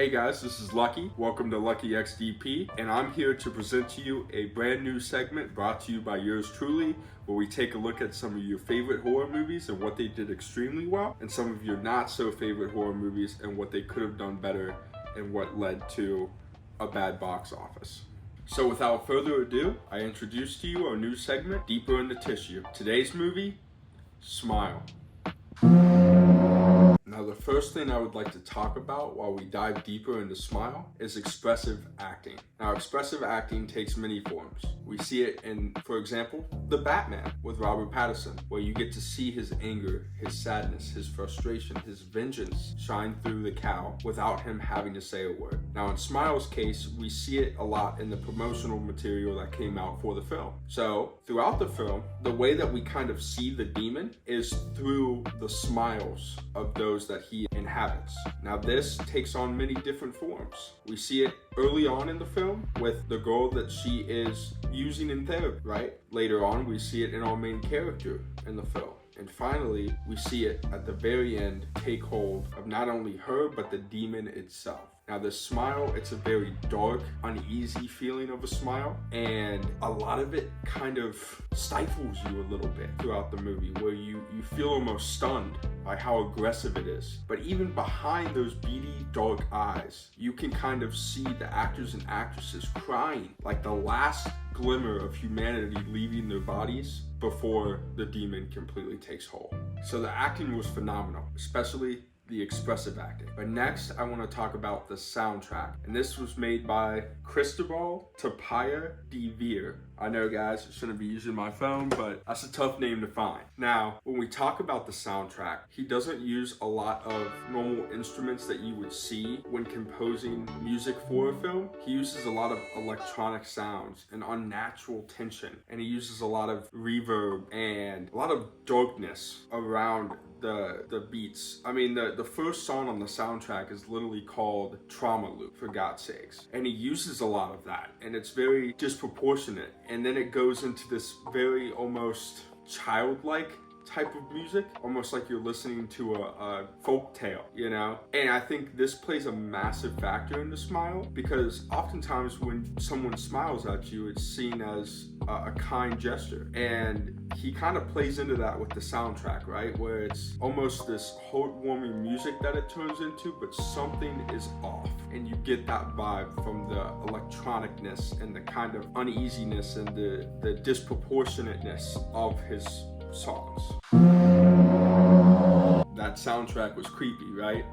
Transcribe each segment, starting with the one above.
Hey guys, this is Lucky. Welcome to Lucky XDP, and I'm here to present to you a brand new segment brought to you by yours truly, where we take a look at some of your favorite horror movies and what they did extremely well, and some of your not so favorite horror movies and what they could have done better and what led to a bad box office. So without further ado, I introduce to you our new segment, Deeper in the Tissue. Today's movie, Smile. Now, the first thing I would like to talk about while we dive deeper into Smile is expressive acting. Now, expressive acting takes many forms. We see it in, for example, The Batman with Robert Pattinson, where you get to see his anger, his sadness, his frustration, his vengeance shine through the cowl without him having to say a word. Now, in Smile's case, we see it a lot in the promotional material that came out for the film. So, throughout the film, the way that we kind of see the demon is through the smiles of those that he inhabits. Now, this takes on many different forms. We see it early on in the film with the girl that she is using in therapy, right? Later on, we see it in our main character in the film. And finally, we see it at the very end take hold of not only her, but the demon itself. Now, this smile, it's a very dark, uneasy feeling of a smile, and a lot of it kind of stifles you a little bit throughout the movie, where you feel almost stunned by how aggressive it is. But even behind those beady, dark eyes, you can kind of see the actors and actresses crying, like the last glimmer of humanity leaving their bodies before the demon completely takes hold. So the acting was phenomenal, especially the expressive acting. But next, I want to talk about the soundtrack. And this was made by Cristobal Tapia de Veer. I know, guys, I shouldn't be using my phone, but that's a tough name to find. Now, when we talk about the soundtrack, he doesn't use a lot of normal instruments that you would see when composing music for a film. He uses a lot of electronic sounds and unnatural tension, and he uses a lot of reverb and a lot of darkness around the beats. I mean, the first song on the soundtrack is literally called Trauma Loop, for God's sakes. And he uses a lot of that, and it's very disproportionate. And then it goes into this very almost childlike type of music, almost like you're listening to a folk tale, you know? And I think this plays a massive factor in the Smile, because oftentimes when someone smiles at you, it's seen as a kind gesture. And he kind of plays into that with the soundtrack, right? Where it's almost this heartwarming music that it turns into, but something is off. And you get that vibe from the electronicness and the kind of uneasiness and the disproportionateness of his songs. That soundtrack was creepy, right?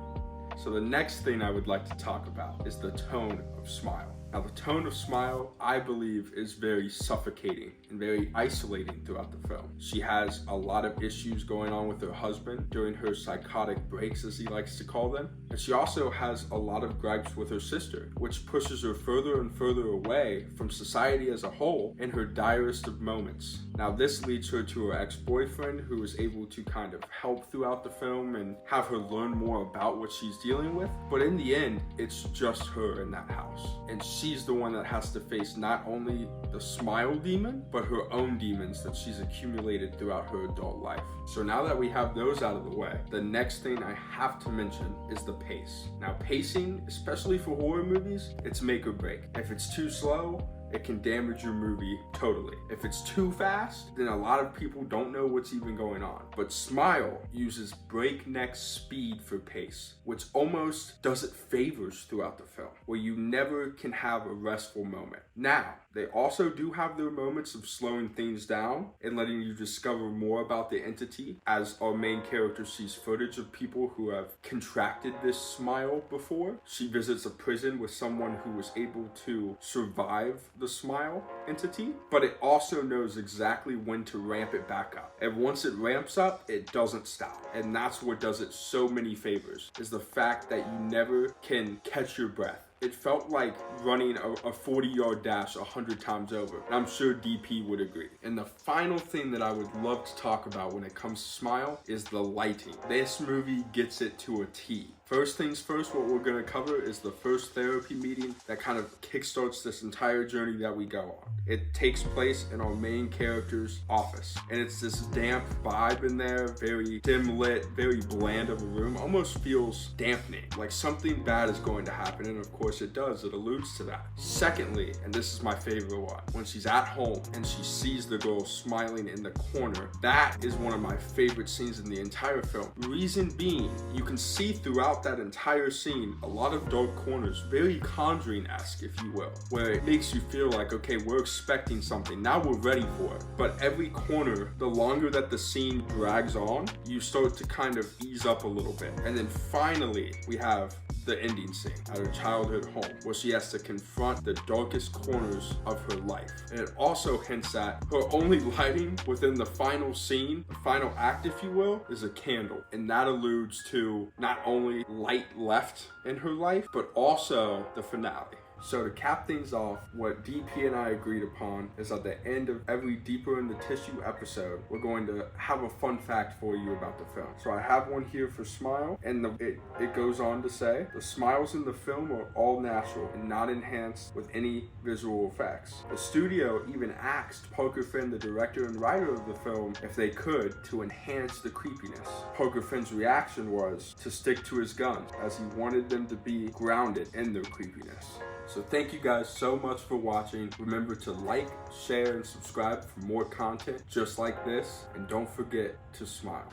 So the next thing I would like to talk about is the tone of Smile. Now, the tone of Smile, I believe, is very suffocating and very isolating throughout the film. She has a lot of issues going on with her husband during her psychotic breaks, as he likes to call them. And she also has a lot of gripes with her sister, which pushes her further and further away from society as a whole in her direst of moments. Now, this leads her to her ex-boyfriend, who is able to kind of help throughout the film and have her learn more about what she's dealing with. But in the end, it's just her in that house. And she's the one that has to face not only the smile demon, but her own demons that she's accumulated throughout her adult life. So now that we have those out of the way, the next thing I have to mention is the pace. Now, pacing, especially for horror movies, it's make or break. If it's too slow, it can damage your movie totally. If it's too fast, then a lot of people don't know what's even going on. But Smile uses breakneck speed for pace, which almost does it favors throughout the film, where you never can have a restful moment. Now, they also do have their moments of slowing things down and letting you discover more about the entity, as our main character sees footage of people who have contracted this smile before. She visits a prison with someone who was able to survive the smile entity, but it also knows exactly when to ramp it back up. And once it ramps up, it doesn't stop. And that's what does it so many favors, is the fact that you never can catch your breath. It felt like running a 40-yard dash 100 times over, and I'm sure DP would agree. And the final thing that I would love to talk about when it comes to Smile is the lighting. This movie gets it to a T. First things first, what we're gonna cover is the first therapy meeting that kind of kickstarts this entire journey that we go on. It takes place in our main character's office, and it's this damp vibe in there, very dim lit, very bland of a room, almost feels dampening, like something bad is going to happen, and of course it does, it alludes to that. Secondly, and this is my favorite one, when she's at home and she sees the girl smiling in the corner, that is one of my favorite scenes in the entire film. Reason being, you can see throughout that entire scene a lot of dark corners, very Conjuring-esque, if you will, where it makes you feel like, okay, we're expecting something, now we're ready for it. But every corner, the longer that the scene drags on, you start to kind of ease up a little bit. And then finally, we have the ending scene at her childhood home, where she has to confront the darkest corners of her life. And it also hints at her only lighting within the final scene, the final act, if you will, is a candle. And that alludes to not only light left in her life, but also the finale. So to cap things off, what DP and I agreed upon is at the end of every Deeper in the Tissue episode, we're going to have a fun fact for you about the film. So I have one here for Smile, and it goes on to say, the smiles in the film are all natural and not enhanced with any visual effects. The studio even asked Parker Finn, the director and writer of the film, if they could to enhance the creepiness. Parker Finn's reaction was to stick to his guns, as he wanted them to be grounded in their creepiness. So thank you guys so much for watching. Remember to like, share, and subscribe for more content just like this. And don't forget to smile.